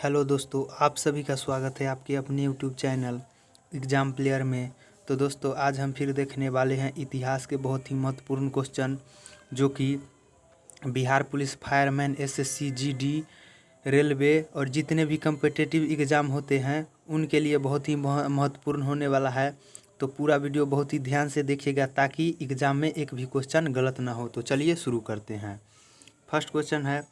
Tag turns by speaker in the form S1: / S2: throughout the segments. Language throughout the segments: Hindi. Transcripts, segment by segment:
S1: हेलो दोस्तों, आप सभी का स्वागत है आपके अपने यूट्यूब चैनल एग्ज़ाम प्लेयर में। तो दोस्तों, आज हम फिर देखने वाले हैं इतिहास के बहुत ही महत्वपूर्ण क्वेश्चन, जो कि Bihar police, fireman, SSC, GD, railway और जितने भी कम्पिटिटिव एग्ज़ाम होते हैं उनके लिए बहुत ही महत्वपूर्ण होने वाला है। तो पूरा वीडियो बहुत ही ध्यान से देखिएगा ताकि एग्ज़ाम में एक भी क्वेश्चन गलत ना हो। तो चलिए शुरू करते हैं। फर्स्ट क्वेश्चन है,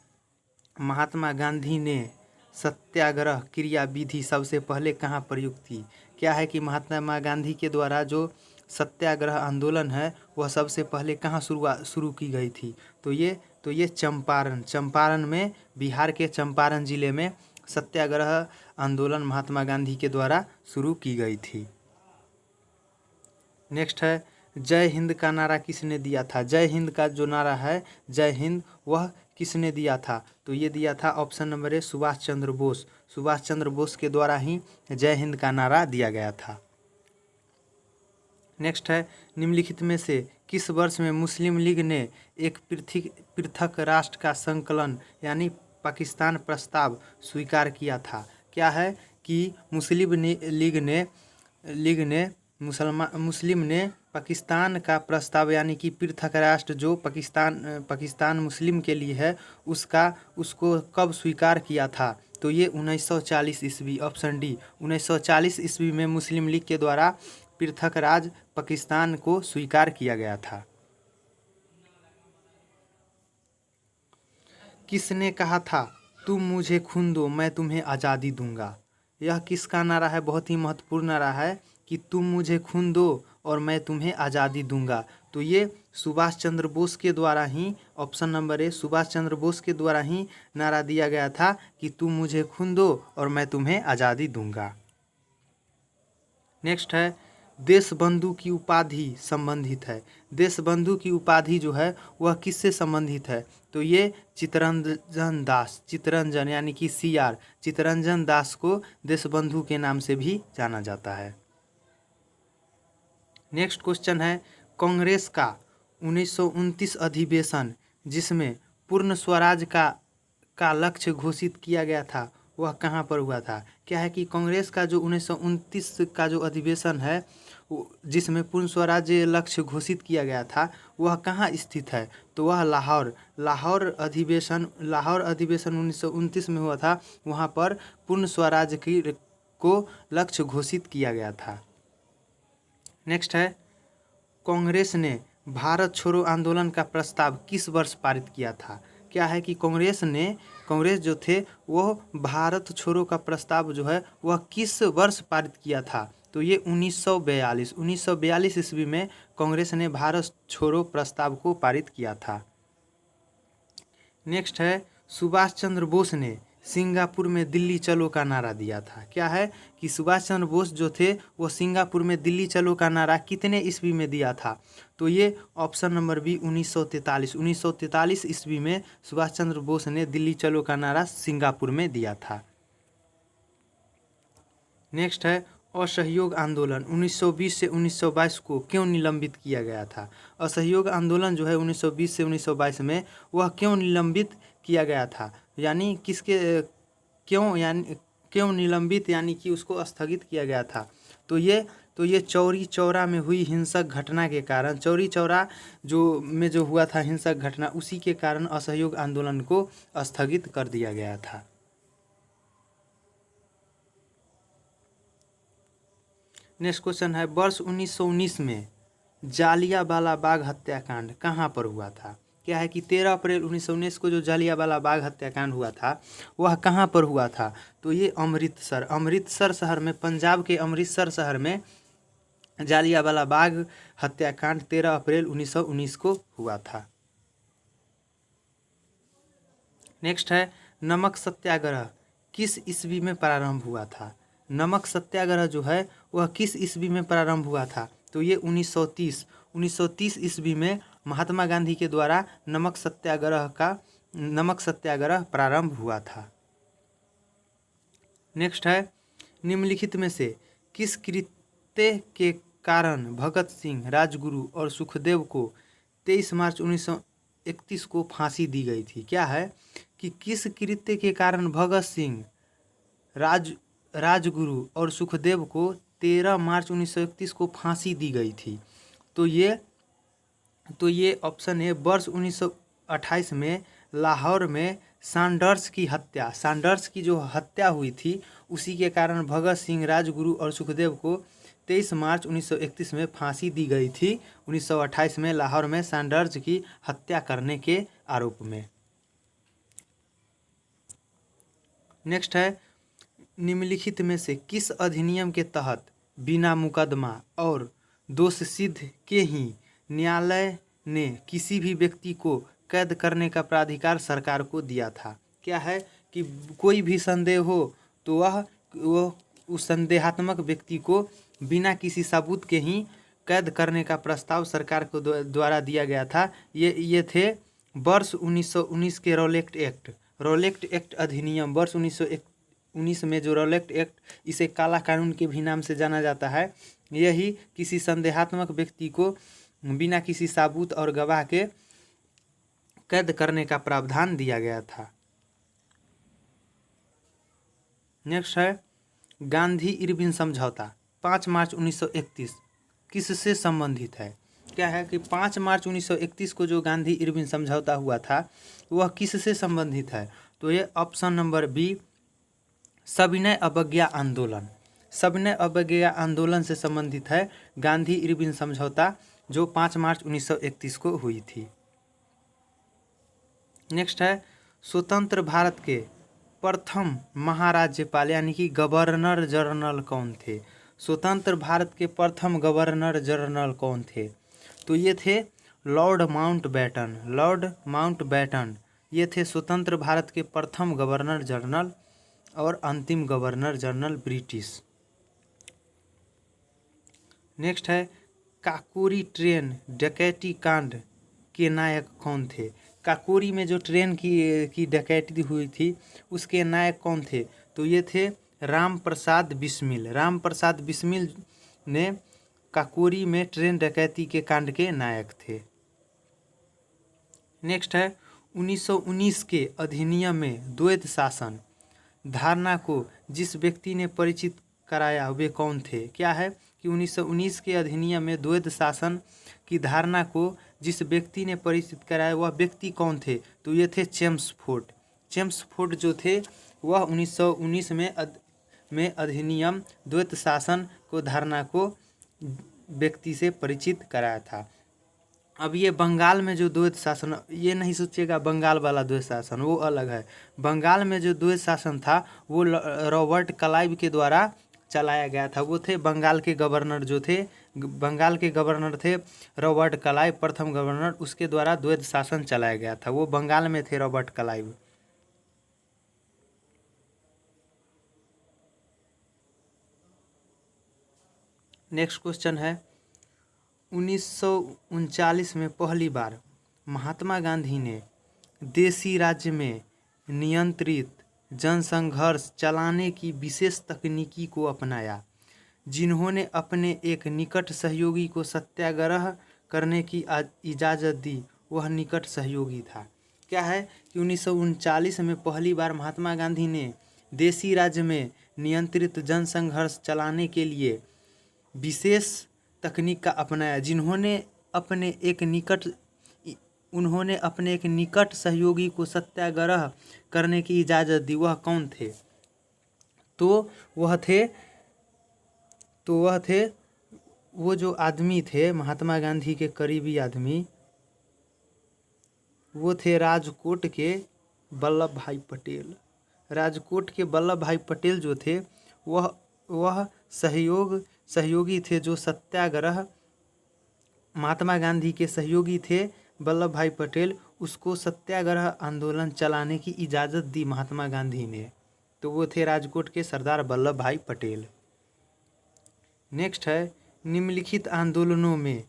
S1: महात्मा गांधी ने सत्याग्रह क्रिया विधि सबसे पहले कहाँ प्रयुक्त थी? क्या है कि महात्मा गांधी के द्वारा जो सत्याग्रह आंदोलन है वह सबसे पहले कहाँ शुरू की गई थी? तो ये चंपारण में, बिहार के चंपारण जिले में सत्याग्रह आंदोलन महात्मा गांधी के द्वारा शुरू की गई थी। नेक्स्ट है, जय हिंद का नारा किसने दिया था? जय हिंद का जो नारा है, जय हिंद, वह किसने दिया था? तो ये दिया था option number A, Subhash Chandra Bose. Subhash Chandra Bose के द्वारा ही जय हिंद का नारा दिया गया था। नेक्स्ट है, निम्नलिखित में से किस वर्ष में मुस्लिम लीग ने एक पृथक राष्ट्र का संकलन यानी पाकिस्तान प्रस्ताव स्वीकार किया था? क्या है कि मुस्लिम ने पाकिस्तान का प्रस्ताव यानी कि पृथक राष्ट्र जो पाकिस्तान मुस्लिम के लिए है उसको कब स्वीकार किया था? तो ये 1940 ईस्वी, ऑप्शन डी, 1940 ईस्वी में मुस्लिम लीग के द्वारा पृथक राज्य पाकिस्तान को स्वीकार किया गया था। किसने कहा था, तुम मुझे खून दो मैं तुम्हें आज़ादी दूंगा? यह किसका नारा है? बहुत ही महत्वपूर्ण नारा है कि तुम मुझे खून दो और मैं तुम्हें आज़ादी दूंगा। तो ये सुभाष चंद्र बोस के द्वारा ही, option number A, Subhash Chandra Bose के द्वारा ही नारा दिया गया था कि तुम मुझे खून दो और मैं तुम्हें आज़ादी दूंगा। नेक्स्ट है, देशबंधु की उपाधि संबंधित है। देशबंधु की उपाधि जो है वह किससे संबंधित है? तो ये चित्तरंजन यानी कि CR चित्तरंजन दास को देशबंधु के नाम से भी जाना जाता है। नेक्स्ट क्वेश्चन है, कांग्रेस का 1929 अधिवेशन जिसमें पूर्ण स्वराज का लक्ष्य घोषित किया गया था वह कहाँ पर हुआ था? क्या है कि कांग्रेस का जो 1929 का जो अधिवेशन है जिसमें पूर्ण स्वराज्य लक्ष्य घोषित किया गया था वह कहाँ स्थित है? तो वह लाहौर अधिवेशन 1929 में हुआ था। वहाँ पर पूर्ण स्वराज्य को लक्ष्य घोषित किया गया था। नेक्स्ट है, कांग्रेस ने भारत छोड़ो आंदोलन का प्रस्ताव किस वर्ष पारित किया था? क्या है कि कांग्रेस जो थे वो भारत छोड़ो का प्रस्ताव जो है वह किस वर्ष पारित किया था? तो ये 1942 ईस्वी में कांग्रेस ने भारत छोड़ो प्रस्ताव को पारित किया था। नेक्स्ट है, सुभाष चंद्र बोस ने सिंगापुर में दिल्ली चलो का नारा दिया था। क्या है कि सुभाष चंद्र बोस जो थे वो सिंगापुर में दिल्ली चलो का नारा कितने ईस्वी में दिया था? तो ये ऑप्शन नंबर बी, 1943 ईस्वी में सुभाष चंद्र बोस ने दिल्ली चलो का नारा सिंगापुर में दिया था। नेक्स्ट है, असहयोग आंदोलन 1920 से 1922 को क्यों निलंबित किया गया था? असहयोग आंदोलन जो है 1920 से 1922 में वह क्यों निलंबित किया गया था? यानी क्यों निलंबित यानी कि उसको स्थगित किया गया था? तो ये चौरी चौरा में हुई हिंसक घटना के कारण, चौरी चौरा जो हुआ था हिंसक घटना, उसी के कारण असहयोग आंदोलन को स्थगित कर दिया गया था। नेक्स्ट क्वेश्चन है, वर्ष 1919 में जालियांवाला बाग हत्याकांड कहाँ पर हुआ था? क्या है कि 13 अप्रैल 1919 को जो जालियांवाला बाग हत्याकांड हुआ था वह कहाँ पर हुआ था? तो ये अमृतसर शहर में, पंजाब के अमृतसर शहर में जालियांवाला बाग हत्याकांड 13 अप्रैल 1919 को हुआ था। नेक्स्ट है, नमक सत्याग्रह किस ईस्वी में प्रारंभ हुआ था? नमक सत्याग्रह जो है वह किस ईस्वी में प्रारंभ हुआ था? तो ये 1930 ईस्वी में महात्मा गांधी के द्वारा नमक सत्याग्रह प्रारंभ हुआ था। नेक्स्ट है, निम्नलिखित में से किस कृत्य के कारण भगत सिंह, राजगुरु और सुखदेव को 23 मार्च 1931 को फांसी दी गई थी? क्या है कि किस कृत्य के कारण भगत सिंह, राजगुरु और सुखदेव को 13 मार्च 1931 को फांसी दी गई थी। तो ये ऑप्शन है। वर्ष 1928 में लाहौर में सैंडर्स की जो हत्या हुई थी, उसी के कारण भगत सिंह, राजगुरु और सुखदेव को 23 मार्च 1931 में फांसी दी गई थी, 1928 में लाहौर में सैंडर्स की हत्या करने के आरोप में। नेक्स्ट है, निम्नलिखित में से किस अधिनियम के तहत बिना मुकदमा और दोष सिद्ध के ही न्यायालय ने किसी भी व्यक्ति को कैद करने का प्राधिकार सरकार को दिया था? क्या है कि कोई भी संदेह हो तो वो उस संदेहात्मक व्यक्ति को बिना किसी सबूत के ही कैद करने का प्रस्ताव सरकार को द्वारा दिया गया था। ये थे वर्ष 1919 के रॉलेट एक्ट अधिनियम। वर्ष 1919 में जो रॉलेट एक्ट, इसे काला कानून के भी नाम से जाना जाता है, यही किसी संदेहात्मक व्यक्ति को बिना किसी सबूत और गवाह के कैद करने का प्रावधान दिया गया था। नेक्स्ट है, गांधी इरविन समझौता 5 मार्च 1931 किससे संबंधित है? क्या है कि 5 मार्च 1931 को जो गांधी इरविन समझौता हुआ था, वह किससे संबंधित है? तो ये ऑप्शन नंबर बी, सविनय अवज्ञा आंदोलन से संबंधित है गांधी इरविन समझौता, जो 5 मार्च 1931 को हुई थी। नेक्स्ट है, स्वतंत्र भारत के प्रथम महाराज्यपाल यानी कि गवर्नर जनरल कौन थे? स्वतंत्र भारत के प्रथम गवर्नर जनरल कौन थे? तो ये थे लॉर्ड माउंटबेटन। ये थे स्वतंत्र भारत के प्रथम गवर्नर जनरल और अंतिम गवर्नर जनरल ब्रिटिश। नेक्स्ट है, काकोरी ट्रेन डकैती कांड के नायक कौन थे? काकोरी में जो ट्रेन की डकैती हुई थी, उसके नायक कौन थे? तो ये थे राम प्रसाद बिस्मिल ने काकोरी में ट्रेन डकैती के कांड के नायक थे। नेक्स्ट है, 1919 के अधिनियम में द्वैध शासन धारणा को जिस व्यक्ति ने परिचित कराया, वे कौन थे? क्या है कि 1919 के अधिनियम में द्वैध शासन की धारणा को जिस व्यक्ति ने परिचित कराया, वह व्यक्ति कौन थे? तो ये थे चेम्सफोर्ड जो थे, वह 1919 में अधिनियम द्वैध शासन को धारणा को व्यक्ति से परिचित कराया था। अब ये बंगाल में जो द्वैध शासन, ये नहीं सोचिएगा बंगाल वाला द्वैध शासन, वो अलग है। बंगाल में जो द्वैध शासन था, वो रॉबर्ट क्लाइव के द्वारा चलाया गया था। वो थे बंगाल के गवर्नर थे रॉबर्ट क्लाइव, प्रथम गवर्नर, उसके द्वारा द्वैध शासन चलाया गया था। वो बंगाल में थे रॉबर्ट क्लाइव। नेक्स्ट क्वेश्चन है, 1939 में पहली बार महात्मा गांधी ने देसी राज्य में नियंत्रित जनसंघर्ष चलाने की विशेष तकनीकी को अपनाया। जिन्होंने अपने एक निकट सहयोगी को सत्याग्रह करने की इजाज़त दी, वह निकट सहयोगी था। क्या है कि 1939 में पहली बार महात्मा गांधी ने देसी राज्य में नियंत्रित जनसंघर्ष चलाने के लिए विशेष तकनीक का अपनाया। जिन्होंने अपने एक निकट सहयोगी को सत्याग्रह करने की इजाज़त दी, वह कौन थे? तो वह थे वो जो आदमी थे महात्मा गांधी के करीबी आदमी, वो थे राजकोट के वल्लभ भाई पटेल। राजकोट के वल्लभ भाई पटेल जो थे, वह सहयोगी थे जो सत्याग्रह, महात्मा गांधी के सहयोगी थे वल्लभ भाई पटेल, उसको सत्याग्रह आंदोलन चलाने की इजाज़त दी महात्मा गांधी ने। तो वो थे राजकोट के सरदार वल्लभ भाई पटेल। नेक्स्ट है, निम्नलिखित आंदोलनों में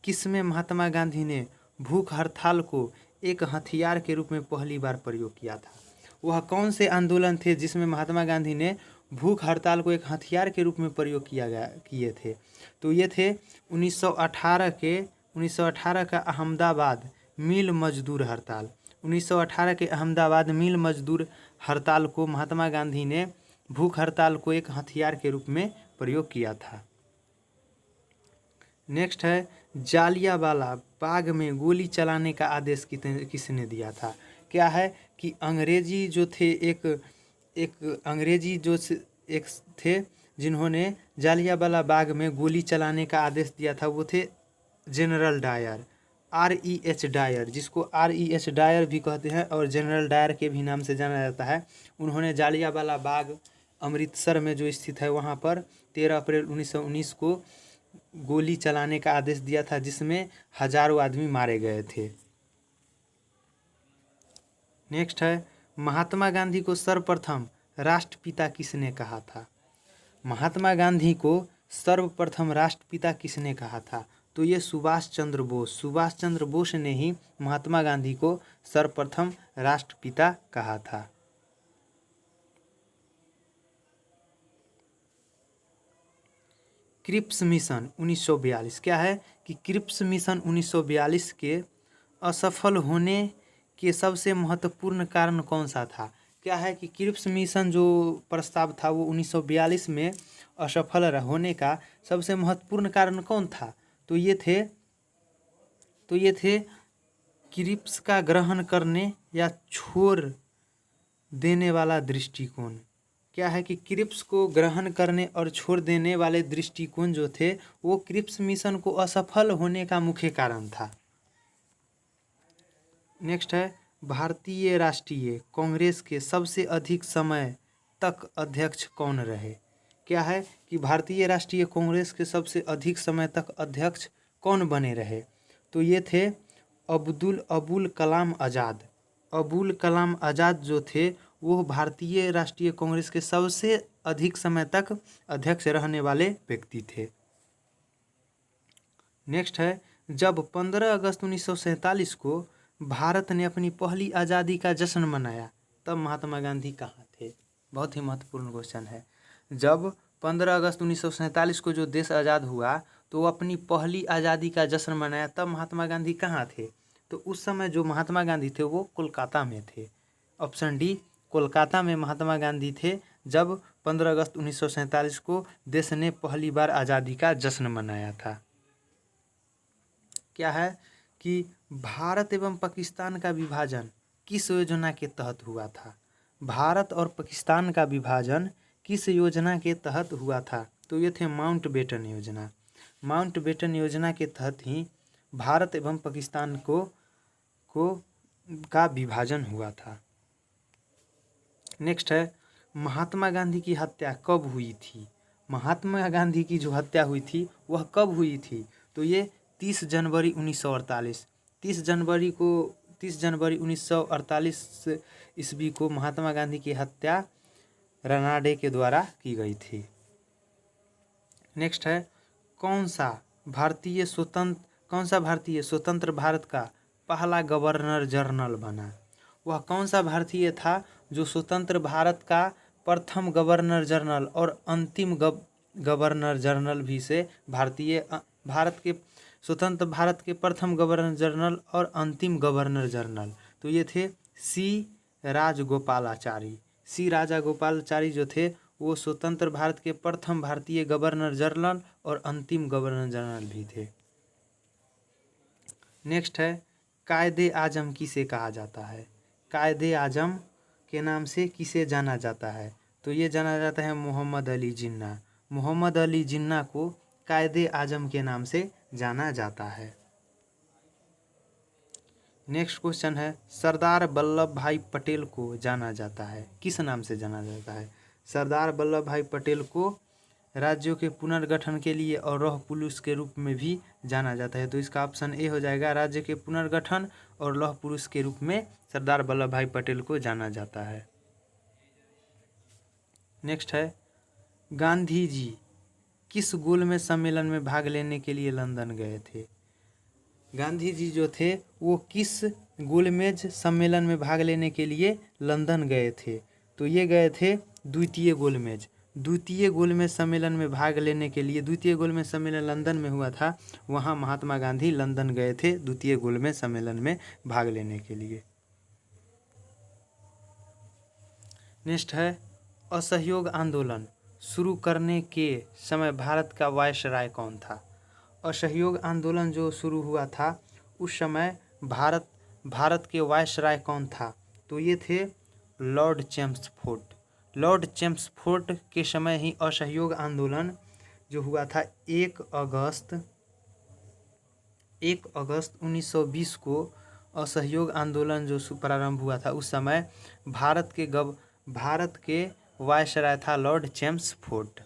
S1: किसमें महात्मा गांधी ने भूख हड़ताल को एक हथियार के रूप में पहली बार प्रयोग किया था? वह कौन से आंदोलन थे जिसमें महात्मा गांधी ने भूख हड़ताल को एक हथियार के रूप में प्रयोग किए थे? तो ये थे 1918 का अहमदाबाद मिल मजदूर हड़ताल। 1918 के अहमदाबाद मिल मजदूर हड़ताल को महात्मा गांधी ने भूख हड़ताल को एक हथियार के रूप में प्रयोग किया था। नेक्स्ट है, जालियांवाला बाग में गोली चलाने का आदेश किसने दिया था? क्या है कि अंग्रेजी जो थे एक अंग्रेजी जो एक थे जिन्होंने जालियांवाला बाग में गोली चलाने का आदेश दिया था, वो थे जनरल डायर, REH डायर, जिसको REH डायर भी कहते हैं और जनरल डायर के भी नाम से जाना जाता है। उन्होंने जालियांवाला बाग अमृतसर में जो स्थित है वहाँ पर 13 अप्रैल 1919 को गोली चलाने का आदेश दिया था, जिसमें हजारों आदमी मारे गए थे। नेक्स्ट है, महात्मा गांधी को सर्वप्रथम राष्ट्रपिता किसने कहा था? महात्मा गांधी को सर्वप्रथम राष्ट्रपिता किसने कहा था? तो ये सुभाष चंद्र बोस ने ही महात्मा गांधी को सर्वप्रथम राष्ट्रपिता कहा था। क्रिप्स मिशन 1942, क्या है कि क्रिप्स मिशन 1942 के असफल होने के सबसे महत्वपूर्ण कारण कौन सा था? क्या है कि क्रिप्स मिशन जो प्रस्ताव था वो 1942 में असफल होने का सबसे महत्वपूर्ण कारण कौन था? तो ये थे क्रिप्स का ग्रहण करने या छोड़ देने वाला दृष्टिकोण। क्या है कि क्रिप्स को ग्रहण करने और छोड़ देने वाले दृष्टिकोण जो थे वो क्रिप्स मिशन को असफल होने का मुख्य कारण था। नेक्स्ट है, भारतीय राष्ट्रीय कांग्रेस के सबसे अधिक समय तक अध्यक्ष कौन रहे? क्या है कि भारतीय राष्ट्रीय कांग्रेस के सबसे अधिक समय तक अध्यक्ष कौन बने रहे? तो ये थे अबुल कलाम आज़ाद। अबुल कलाम आज़ाद जो थे वो भारतीय राष्ट्रीय कांग्रेस के सबसे अधिक समय तक अध्यक्ष रहने वाले व्यक्ति थे। नेक्स्ट है, जब 15 अगस्त 1947 को भारत ने अपनी पहली आज़ादी का जश्न मनाया तब महात्मा गांधी कहाँ थे? बहुत ही महत्वपूर्ण क्वेश्चन है। जब 15 अगस्त 1947 को जो देश आज़ाद हुआ तो वो अपनी पहली आज़ादी का जश्न मनाया, तब महात्मा गांधी कहाँ थे? तो उस समय जो महात्मा गांधी थे वो कोलकाता में थे। ऑप्शन डी, कोलकाता में महात्मा गांधी थे जब 15 अगस्त 1947 को देश ने पहली बार आज़ादी का जश्न मनाया था। क्या है कि भारत एवं पाकिस्तान का विभाजन किस योजना के तहत हुआ था? भारत और पाकिस्तान का विभाजन किस योजना के तहत हुआ था? तो ये थे माउंटबेटन योजना। माउंटबेटन योजना के तहत ही भारत एवं पाकिस्तान का विभाजन हुआ था। नेक्स्ट है, महात्मा गांधी की हत्या कब हुई थी? महात्मा गांधी की जो हत्या हुई थी वह कब हुई थी? तो ये 30 जनवरी 1948। 30 जनवरी 1948 ईस्वी को महात्मा गांधी की हत्या रनाडे के द्वारा की गई थी। नेक्स्ट है, कौन सा भारतीय स्वतंत्र भारत का पहला गवर्नर जनरल बना? वह कौन सा भारतीय था जो स्वतंत्र भारत का प्रथम गवर्नर जनरल और अंतिम गवर्नर जनरल भी से स्वतंत्र भारत के प्रथम गवर्नर जनरल और अंतिम गवर्नर जनरल? तो ये थे सी राजागोपालाचारी जो थे वो स्वतंत्र भारत के प्रथम भारतीय गवर्नर जनरल और अंतिम गवर्नर जनरल भी थे। नेक्स्ट है, कायदे आजम किसे कहा जाता है? कायदे आजम के नाम से किसे जाना जाता है? तो ये जाना जाता है मोहम्मद अली जिन्ना। मोहम्मद अली जिन्ना को कायदे आजम के नाम से जाना जाता है। नेक्स्ट क्वेश्चन है, सरदार वल्लभ भाई पटेल को जाना जाता है किस नाम से जाना जाता है? सरदार वल्लभ भाई पटेल को राज्यों के पुनर्गठन के लिए और लौह पुरुष के रूप में भी जाना जाता है। तो इसका ऑप्शन ए हो जाएगा, राज्य के पुनर्गठन और लौह पुरुष के रूप में सरदार वल्लभ भाई पटेल को जाना जाता है। नेक्स्ट है, गांधी जी किस गोलमेज सम्मेलन में भाग लेने के लिए लंदन गए थे? गांधी जी जो थे वो किस गोलमेज सम्मेलन में भाग लेने के लिए लंदन गए थे? तो ये गए थे द्वितीय गोलमेज सम्मेलन में भाग लेने के लिए। द्वितीय गोलमेज सम्मेलन लंदन में हुआ था, वहाँ महात्मा गांधी लंदन गए थे द्वितीय गोलमेज सम्मेलन में भाग लेने के लिए। नेक्स्ट है, असहयोग आंदोलन शुरू करने के समय भारत का वायसराय कौन था? असहयोग आंदोलन जो शुरू हुआ था उस समय भारत के वायसराय कौन था? तो ये थे लॉर्ड चेम्सफोर्ड। लॉर्ड चेम्सफोर्ड के समय ही असहयोग आंदोलन जो हुआ था 1 अगस्त 1920 को असहयोग आंदोलन जो प्रारंभ हुआ था उस समय भारत के वायसराय था लॉर्ड चेम्सफोर्ड।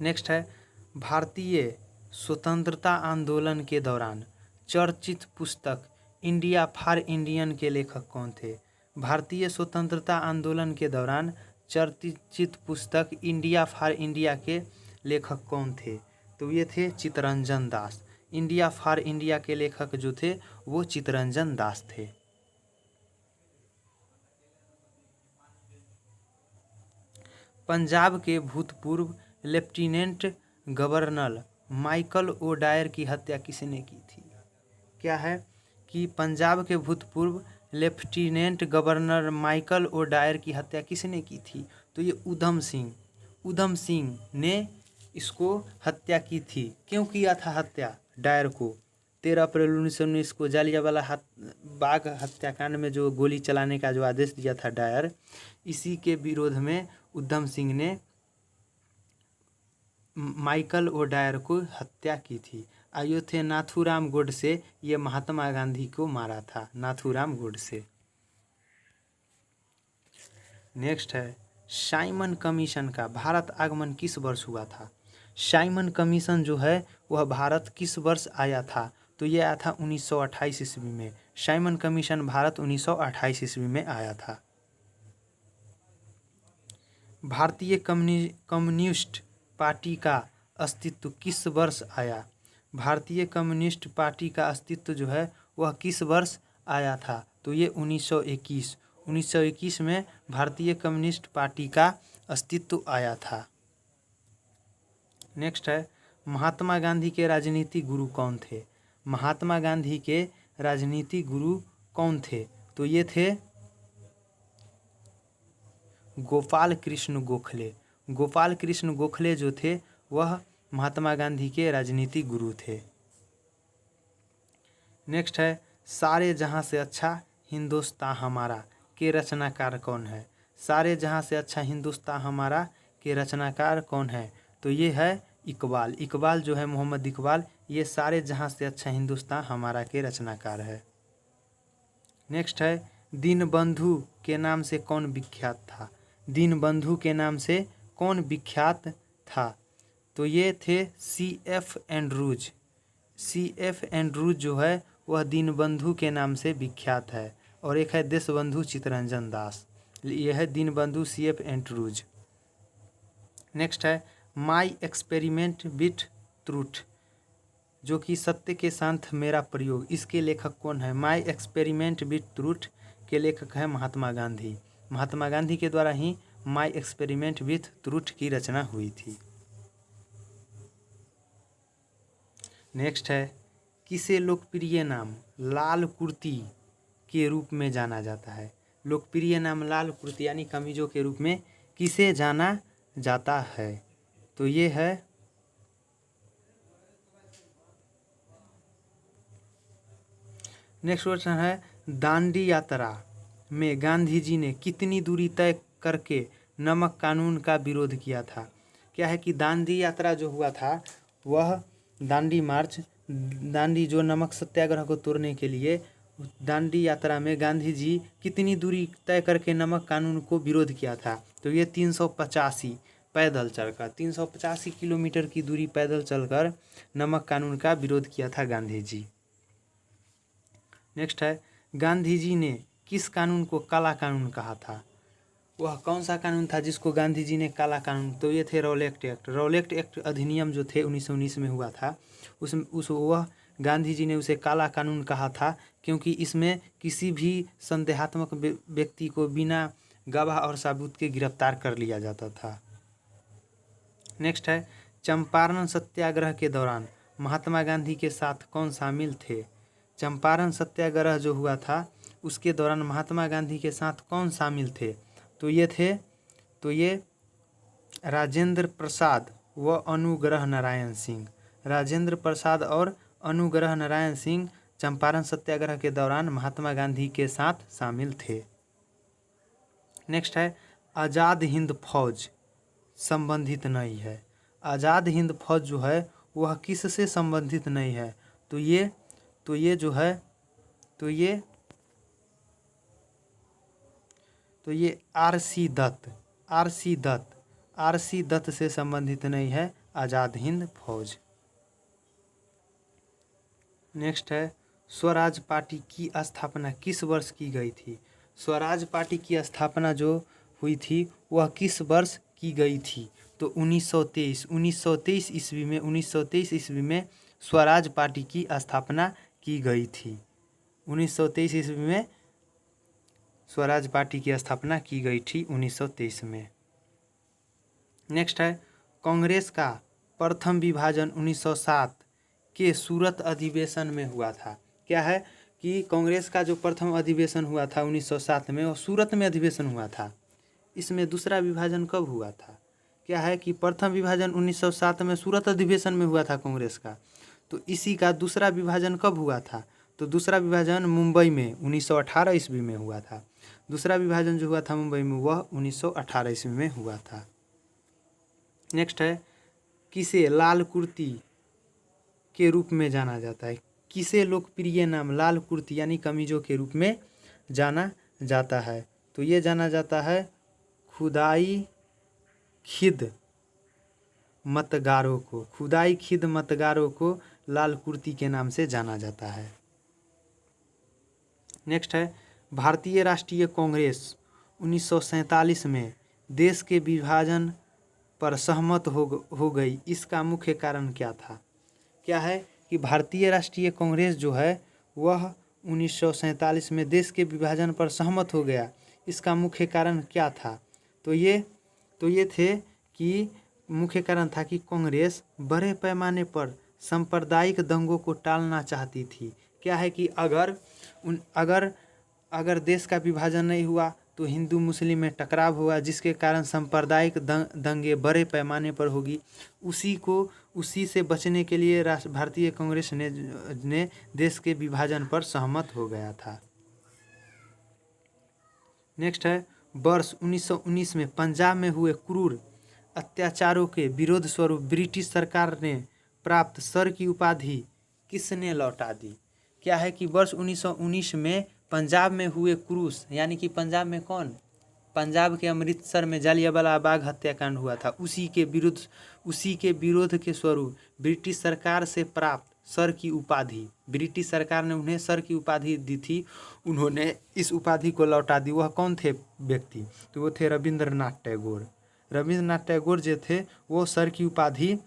S1: नेक्स्ट है भारतीय स्वतंत्रता आंदोलन के दौरान चर्चित पुस्तक इंडिया फॉर इंडियन के लेखक कौन थे? भारतीय स्वतंत्रता आंदोलन के दौरान चर्चित पुस्तक इंडिया फॉर इंडिया के लेखक कौन थे? तो ये थे Chittaranjan Das. India for India के लेखक जो थे वो चित्तरंजन दास थे। पंजाब के भूतपूर्व लेफ्टिनेंट गवर्नर माइकल ओडायर की हत्या किसने की थी? क्या है कि पंजाब के भूतपूर्व लेफ्टिनेंट गवर्नर माइकल ओडायर की हत्या किसने की थी? तो ये उधम सिंह ने इसको हत्या की थी। क्यों किया था हत्या डायर को? 13 अप्रैल 1919 को जालियांवाला बाग हत्याकांड में जो गोली चलाने का जो आदेश दिया था डायर, इसी के विरोध में उधम सिंह ने माइकल ओडायर को हत्या की थी। आयो थे नाथूराम गोडसे, ये महात्मा गांधी को मारा था, नाथूराम गोडसे। नेक्स्ट है साइमन कमीशन का भारत आगमन किस वर्ष हुआ था? साइमन कमीशन जो है वह भारत किस वर्ष आया था? तो यह आया था 1928 ईस्वी में। साइमन कमीशन भारत 1928 ईस्वी में आया था। भारतीय कम्युनिस्ट पार्टी का अस्तित्व किस वर्ष आया? भारतीय कम्युनिस्ट पार्टी का अस्तित्व जो है वह किस वर्ष आया था? तो ये 1921 में भारतीय कम्युनिस्ट पार्टी का अस्तित्व आया था। नेक्स्ट है महात्मा गांधी के राजनीतिक गुरु कौन थे? महात्मा गांधी के राजनीतिक गुरु कौन थे? तो ये थे गोपाल कृष्ण गोखले। गोपाल कृष्ण गोखले जो थे वह महात्मा गांधी के राजनीतिक गुरु थे। नेक्स्ट है सारे जहां से अच्छा हिंदुस्तान हमारा के रचनाकार कौन है? सारे जहां से अच्छा हिंदुस्तान हमारा के रचनाकार कौन है? तो ये है इकबाल। इकबाल जो है मोहम्मद इकबाल, ये सारे जहां से अच्छा हिंदुस्तान हमारा के रचनाकार है। नेक्स्ट है दीनबंधु के नाम से कौन विख्यात था? दीनबंधु के नाम से कौन विख्यात था? तो ये थे C.F. एंड्रूज। C.F. एंड्रूज जो है वह दीनबंधु के नाम से विख्यात है। और एक है देशबंधु चित्तरंजन दास। यह है दीनबंधु C.F. एंड्रूज। नेक्स्ट है माई एक्सपेरिमेंट विथ ट्रूथ, जो कि सत्य के साथ मेरा प्रयोग, इसके लेखक कौन है? माई एक्सपेरिमेंट विथ ट्रूथ के लेखक है महात्मा गांधी। महात्मा गांधी के द्वारा ही माई एक्सपेरिमेंट विथ ट्रूथ की रचना हुई थी। नेक्स्ट है किसे लोकप्रिय नाम लाल कुर्ती के रूप में जाना जाता है? लोकप्रिय नाम लाल कुर्ती यानी कमीजों के रूप में किसे जाना जाता है? तो ये है नेक्स्ट क्वेश्चन है दांडी यात्रा में गांधी जी ने कितनी दूरी तय करके नमक कानून का विरोध किया था? क्या है कि दांडी यात्रा जो हुआ था वह दांडी मार्च, दांडी जो नमक सत्याग्रह को तोड़ने के लिए दांडी यात्रा में गांधी जी कितनी दूरी तय करके नमक कानून को विरोध किया था? तो ये 385 पैदल चलकर 385 किलोमीटर की दूरी पैदल चलकर नमक कानून का विरोध किया था गांधी जी। नेक्स्ट है गांधी जी ने किस कानून को काला कानून कहा था? वह कौन सा कानून था जिसको गांधी जी ने काला कानून? तो ये थे रॉलेट एक्ट। रॉलेट एक्ट अधिनियम जो थे 1919 में हुआ था, वह गांधी जी ने उसे काला कानून कहा था क्योंकि इसमें किसी भी संदेहात्मक व्यक्ति को बिना गवाह और सबूत के गिरफ्तार कर लिया जाता था। नेक्स्ट है चंपारण सत्याग्रह के दौरान महात्मा गांधी के साथ कौन शामिल थे? चंपारण सत्याग्रह जो हुआ था उसके दौरान महात्मा गांधी के साथ कौन शामिल थे? तो ये राजेंद्र प्रसाद व अनुग्रह नारायण सिंह। राजेंद्र प्रसाद और अनुग्रह नारायण सिंह चंपारण सत्याग्रह के दौरान महात्मा गांधी के साथ शामिल थे। नेक्स्ट है आज़ाद हिंद फौज संबंधित नहीं है। आज़ाद हिंद फौज जो है वह किससे संबंधित नहीं है? तो ये आर सी दत्त से संबंधित नहीं है आज़ाद हिंद फौज। नेक्स्ट है स्वराज पार्टी की स्थापना किस वर्ष की गई थी? स्वराज पार्टी की स्थापना जो हुई थी वह किस वर्ष की गई थी? तो 1923 ईस्वी में स्वराज पार्टी की स्थापना की गई थी। 1923 ईस्वी में स्वराज पार्टी की स्थापना की गई थी 1923 में। नेक्स्ट है कांग्रेस का प्रथम विभाजन 1907 के सूरत अधिवेशन में हुआ था। क्या है कि कांग्रेस का जो प्रथम अधिवेशन हुआ था 1907 में, वह सूरत में अधिवेशन हुआ था। इसमें दूसरा विभाजन कब हुआ था? क्या है कि प्रथम विभाजन 1907 में सूरत अधिवेशन में हुआ था कांग्रेस का, तो इसी का दूसरा विभाजन कब हुआ था? तो दूसरा विभाजन मुंबई में 1918 ईस्वी में हुआ था। दूसरा विभाजन जो हुआ था मुंबई में वह 1918 ईस्वी में हुआ था। नेक्स्ट है किसे लाल कुर्ती के रूप में जाना जाता है? किसे लोकप्रिय नाम लाल कुर्ती यानी कमीजों के रूप में जाना जाता है? तो ये जाना जाता है खुदाई खिद मतगारों को लाल कुर्ती के नाम से जाना जाता है। नेक्स्ट है भारतीय राष्ट्रीय कांग्रेस 1947 में देश के विभाजन पर सहमत हो गई, इसका मुख्य कारण क्या था? क्या है कि भारतीय राष्ट्रीय कांग्रेस जो है वह 1947 में देश के विभाजन पर सहमत हो गया, इसका मुख्य कारण क्या था? तो ये थे कि मुख्य कारण था कि कांग्रेस बड़े पैमाने पर सांप्रदायिक दंगों को टालना चाहती थी। क्या है कि अगर देश का विभाजन नहीं हुआ तो हिंदू मुस्लिम में टकराव हुआ, जिसके कारण सांप्रदायिक दंगे बड़े पैमाने पर होगी। उसी से बचने के लिए भारतीय कांग्रेस ने देश के विभाजन पर सहमत हो गया था। नेक्स्ट है वर्ष 1919 में पंजाब में हुए क्रूर अत्याचारों के विरोध स्वरूप ब्रिटिश सरकार ने प्राप्त सर की उपाधि किसने लौटा दी? क्या है कि वर्ष 1919 में पंजाब में हुए क्रूस यानी कि पंजाब में कौन? पंजाब के अमृतसर में जालियांवाला बाग हत्याकांड हुआ था, उसी के विरोध के स्वरूप ब्रिटिश सरकार से प्राप्त सर की उपाधि, ब्रिटिश सरकार ने उन्हें सर की उपाधि दी थी, उन्होंने इस उपाधि को लौटा दी। वह कौन थे व्यक्ति? तो वो थे रविंद्रनाथ टैगोर जो थे वो सर की उपाधि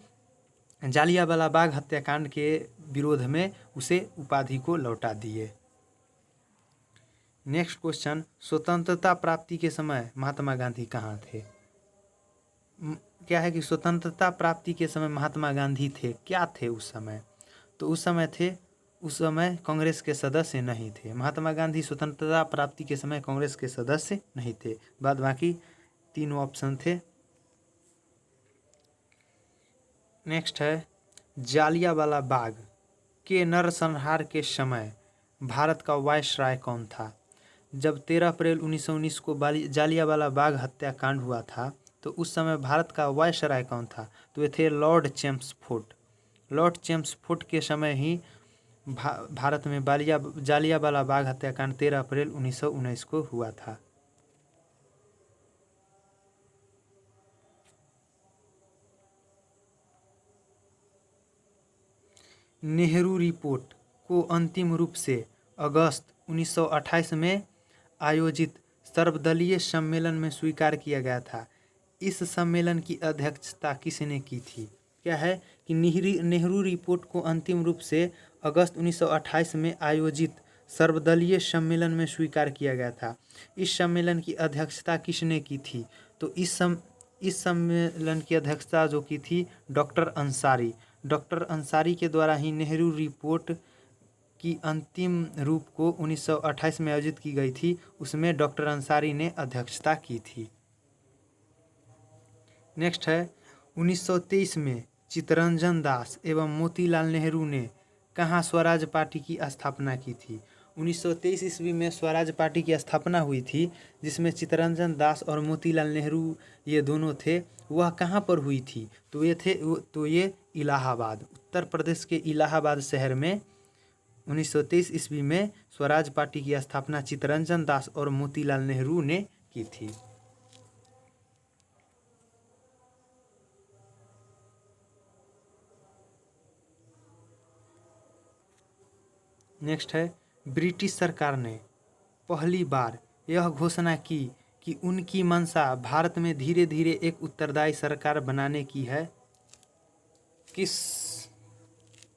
S1: जालियांवाला बाग हत्याकांड के विरोध में उसे उपाधि को लौटा दिए। नेक्स्ट क्वेश्चन स्वतंत्रता प्राप्ति के समय महात्मा गांधी कहाँ थे? क्या है कि स्वतंत्रता प्राप्ति के समय महात्मा गांधी थे, क्या थे उस समय? तो उस समय कांग्रेस के सदस्य नहीं थे। महात्मा गांधी स्वतंत्रता प्राप्ति के समय कांग्रेस के सदस्य नहीं थे, बाद बाकी तीनों ऑप्शन थे। नेक्स्ट है जालियांवाला बाग के नरसंहार के समय भारत का वायसराय कौन था? जब 13 अप्रैल 1919 को जालियांवाला बाग हत्याकांड हुआ था तो उस समय भारत का वायसराय कौन था? तो ये थे लॉर्ड चेम्सफोर्ड के समय ही भारत में जालियांवाला बाग हत्याकांड 13 अप्रैल 1919 को हुआ था। नेहरू रिपोर्ट को अंतिम रूप से अगस्त 1928 में आयोजित सर्वदलीय सम्मेलन में स्वीकार किया गया था। इस सम्मेलन की अध्यक्षता किसने की थी? क्या है कि नेहरू रिपोर्ट को अंतिम रूप से अगस्त 1928 में आयोजित सर्वदलीय सम्मेलन में स्वीकार किया गया था। इस सम्मेलन की अध्यक्षता किसने की थी? तो इस सम्मेलन की अध्यक्षता जो की थी डॉक्टर अंसारी के द्वारा ही नेहरू रिपोर्ट की अंतिम रूप को 1928 में आयोजित की गई थी, उसमें डॉक्टर अंसारी ने अध्यक्षता की थी। नेक्स्ट है 1923 में चित्तरंजन दास एवं मोतीलाल नेहरू ने कहाँ स्वराज पार्टी की स्थापना की थी। 1923 ईस्वी में स्वराज पार्टी की स्थापना हुई थी, जिसमें चित्तरंजन दास और मोतीलाल नेहरू ये दोनों थे। वह कहाँ पर हुई थी? तो ये इलाहाबाद, उत्तर प्रदेश के इलाहाबाद शहर में 1923 ईस्वी में स्वराज पार्टी की स्थापना चित्तरंजन दास और मोतीलाल नेहरू ने की थी। नेक्स्ट है ब्रिटिश सरकार ने पहली बार यह घोषणा की कि उनकी मंशा भारत में धीरे धीरे एक उत्तरदायी सरकार बनाने की है। किस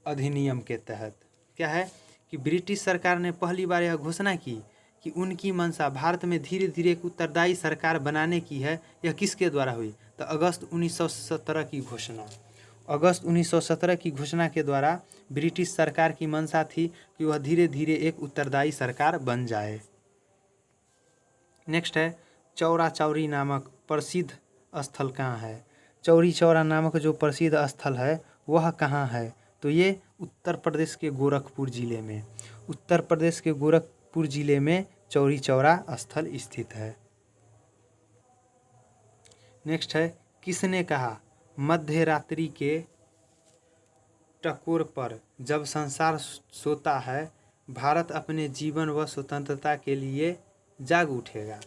S1: अधिनियम के तहत? क्या है कि ब्रिटिश सरकार ने पहली बार यह घोषणा की कि उनकी मंशा भारत में धीरे धीरे एक उत्तरदायी सरकार बनाने की है। यह किसके द्वारा हुई? तो अगस्त 1917 की घोषणा। अगस्त 1917 की घोषणा के द्वारा ब्रिटिश सरकार की मंशा थी कि वह धीरे धीरे एक उत्तरदायी सरकार बन जाए। नेक्स्ट है चौरा चौरी नामक प्रसिद्ध स्थल कहाँ है? चौरी चौरा नामक जो प्रसिद्ध स्थल है वह कहाँ है? तो ये उत्तर प्रदेश के गोरखपुर जिले में, उत्तर प्रदेश के गोरखपुर जिले में चौरी चौरा स्थल स्थित है। नेक्स्ट है किसने कहा मध्य रात्रि के टकोर पर जब संसार सोता है भारत अपने जीवन व स्वतंत्रता के लिए जाग उठेगा।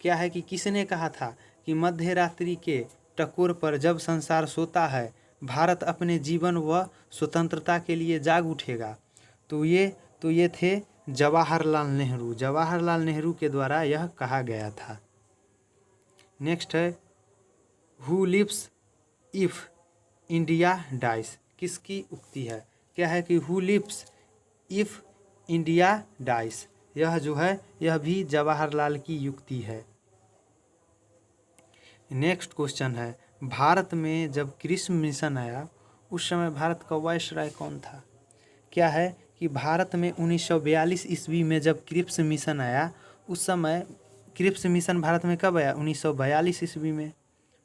S1: क्या है कि किसने कहा था कि मध्य रात्रि के टकोर पर जब संसार सोता है भारत अपने जीवन व स्वतंत्रता के लिए जाग उठेगा? तो ये थे जवाहरलाल नेहरू। जवाहरलाल नेहरू के द्वारा यह कहा गया था। नेक्स्ट है who lives if India dies, किसकी उक्ति है? क्या है कि who lives if India dies, यह जो है यह भी जवाहरलाल की युक्ति है। नेक्स्ट क्वेश्चन है भारत में जब क्रिप्स मिशन आया उस समय भारत का वायसराय कौन था? क्या है कि भारत में 1942 ईस्वी में जब क्रिप्स मिशन आया उस समय, क्रिप्स मिशन भारत में कब आया? 1942 ईस्वी में।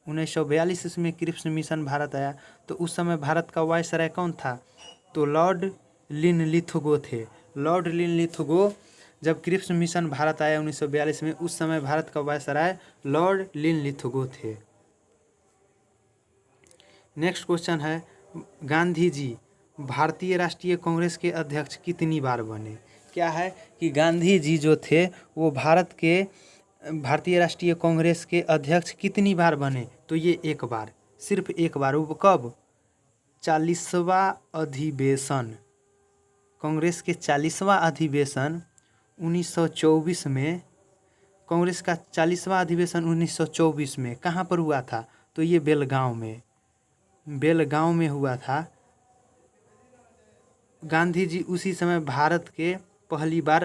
S1: 1942 ईस्वी में क्रिप्स मिशन भारत आया तो उस समय भारत का वायसराय कौन था? तो लॉर्ड लिनलिथगो थे। लॉर्ड लिनलिथगो जब क्रिप्स मिशन भारत आया 1942 में, उस समय भारत का वायसराय लॉर्ड लिनलिथगो थे। नेक्स्ट क्वेश्चन है गांधी जी भारतीय राष्ट्रीय कांग्रेस के अध्यक्ष कितनी बार बने? क्या है कि गांधी जी जो थे वो भारत के भारतीय राष्ट्रीय कांग्रेस के अध्यक्ष कितनी बार बने? तो ये एक बार, सिर्फ एक बार। वो कब? 40वां अधिवेशन, कांग्रेस के 40वां अधिवेशन 1924 में, कांग्रेस का 40वां अधिवेशन 1924 में कहाँ पर हुआ था? तो ये बेलगांव में, बेलगांव में हुआ था। गांधी जी उसी समय भारत के पहली बार,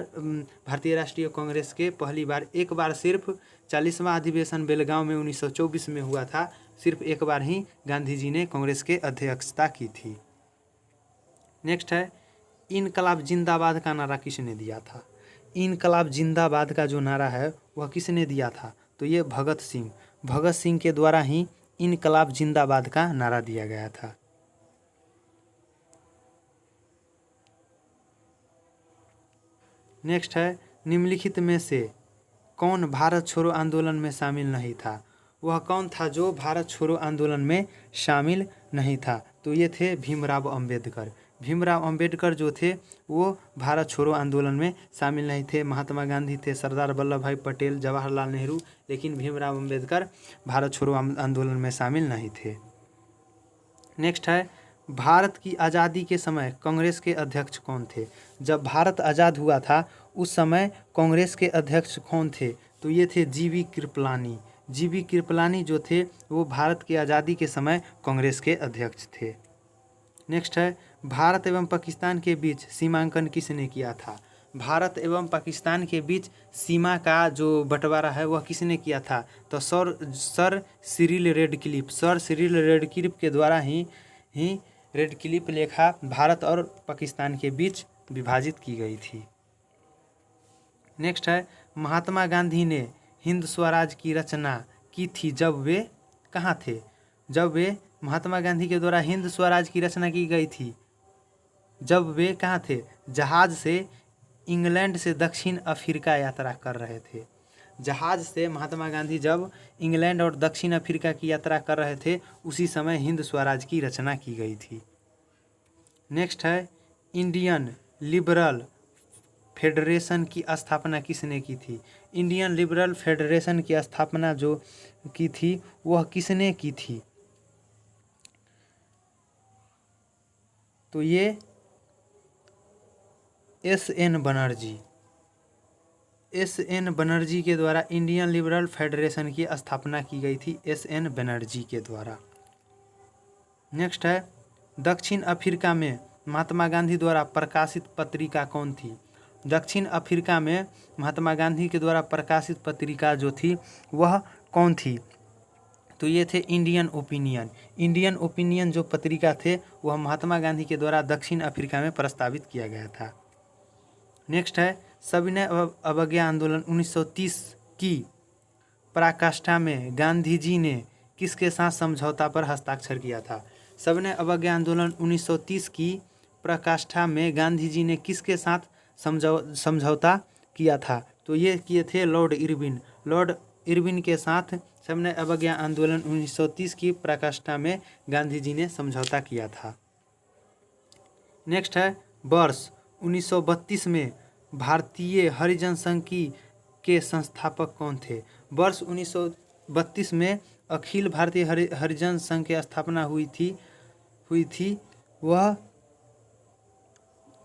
S1: भारतीय राष्ट्रीय कांग्रेस के पहली बार, एक बार सिर्फ 40वां अधिवेशन बेलगांव में 1924 में हुआ था। सिर्फ एक बार ही गांधी जी ने कांग्रेस के अध्यक्षता की थी। नेक्स्ट है इनकलाब जिंदाबाद का नारा किसने दिया था? इनकलाब जिंदाबाद का जो नारा है वह किसने दिया था? तो ये भगत सिंह, भगत सिंह के द्वारा ही इनकलाब जिंदाबाद का नारा दिया गया था। नेक्स्ट है निम्नलिखित में से कौन भारत छोड़ो आंदोलन में शामिल नहीं था? वह कौन था जो भारत छोड़ो आंदोलन में शामिल नहीं था? तो ये थे भीमराव अंबेडकर। भीमराव अंबेडकर जो थे वो भारत छोड़ो आंदोलन में शामिल नहीं थे। महात्मा गांधी थे, सरदार वल्लभ भाई पटेल, जवाहरलाल नेहरू, लेकिन भीमराव अंबेडकर भारत छोड़ो आंदोलन में शामिल नहीं थे। नेक्स्ट है भारत की आज़ादी के समय कांग्रेस के अध्यक्ष कौन थे? जब भारत आज़ाद हुआ था उस समय कांग्रेस के अध्यक्ष कौन थे? तो ये थे जीवी कृपलानी। जीवी कृपलानी जो थे वो भारत की आज़ादी के समय कांग्रेस के अध्यक्ष थे। नेक्स्ट है भारत एवं पाकिस्तान के बीच सीमांकन किसने किया था? भारत एवं पाकिस्तान के बीच सीमा का जो बंटवारा है वह किसने किया था? तो sir Cyril Radcliffe, sir Cyril Radcliffe के द्वारा ही रेडक्लिफ लेखा भारत और पाकिस्तान के बीच विभाजित की गई थी। नेक्स्ट है, महात्मा गांधी ने हिंद स्वराज की रचना की थी जब वे कहाँ थे? जब वे महात्मा गांधी के द्वारा हिंद स्वराज की रचना की गई थी जब वे कहाँ थे? जहाज से इंग्लैंड से दक्षिण अफ्रीका यात्रा कर रहे थे। जहाज से महात्मा गांधी जब इंग्लैंड और दक्षिण अफ्रीका की यात्रा कर रहे थे उसी समय हिंद स्वराज की रचना की गई थी। नेक्स्ट है, इंडियन लिबरल फेडरेशन की स्थापना किसने की थी? इंडियन लिबरल फेडरेशन की स्थापना जो की थी वह किसने की थी? तो ये S.N. बनर्जी के द्वारा इंडियन लिबरल फेडरेशन की स्थापना की गई थी, S.N. बनर्जी के द्वारा। नेक्स्ट है, दक्षिण अफ्रीका में महात्मा गांधी द्वारा प्रकाशित पत्रिका कौन थी? दक्षिण अफ्रीका में महात्मा गांधी के द्वारा प्रकाशित पत्रिका जो थी वह कौन थी? तो ये थे इंडियन ओपिनियन। इंडियन ओपिनियन जो पत्रिका थे वह महात्मा गांधी के द्वारा दक्षिण अफ्रीका में प्रस्तावित किया गया था। नेक्स्ट है, सविनय अवज्ञा आंदोलन 1930 की पराकाष्ठा में गांधी जी ने किसके साथ समझौता पर हस्ताक्षर किया था? सविनय अवज्ञा आंदोलन 1930 की पराकाष्ठा में गांधी जी ने किसके साथ समझौता किया था? तो ये किए थे लॉर्ड इरविन। लॉर्ड इरविन के साथ सविनय अवज्ञा आंदोलन 1930 की पराकाष्ठा में गांधी जी ने समझौता किया था। नेक्स्ट है, वर्ष 1932 में भारतीय हरिजन संघ के संस्थापक कौन थे? वर्ष 1932 में अखिल भारतीय हरिजन संघ की स्थापना हुई थी वह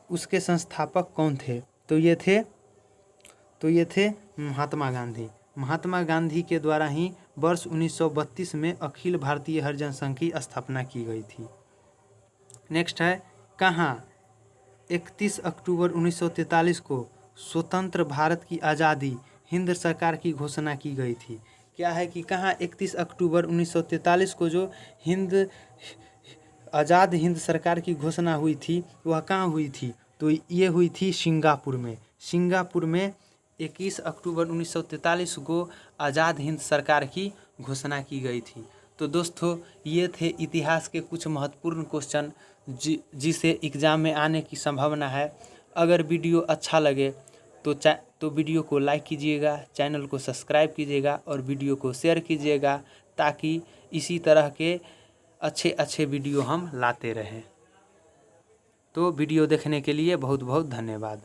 S1: उसके संस्थापक कौन थे? तो ये थे महात्मा गांधी। महात्मा गांधी के द्वारा ही वर्ष 1932 में अखिल भारतीय हरिजन संघ की स्थापना की गई थी। नेक्स्ट है, कहाँ 31 अक्टूबर 1943 को स्वतंत्र भारत की आज़ादी हिंद सरकार की घोषणा की गई थी? क्या है कि कहाँ 31 अक्टूबर 1943 को जो आज़ाद हिंद सरकार की घोषणा हुई थी वह कहाँ हुई थी? तो ये हुई थी सिंगापुर में। सिंगापुर में 21 अक्टूबर 1943 को आज़ाद हिंद सरकार की घोषणा की गई थी। तो दोस्तों ये थे इतिहास के कुछ महत्वपूर्ण क्वेश्चन जिसे एग्ज़ाम में आने की संभावना है। अगर वीडियो अच्छा लगे तो वीडियो को लाइक कीजिएगा, चैनल को सब्सक्राइब कीजिएगा और वीडियो को शेयर कीजिएगा ताकि इसी तरह के अच्छे वीडियो हम लाते रहें। तो वीडियो देखने के लिए बहुत बहुत धन्यवाद।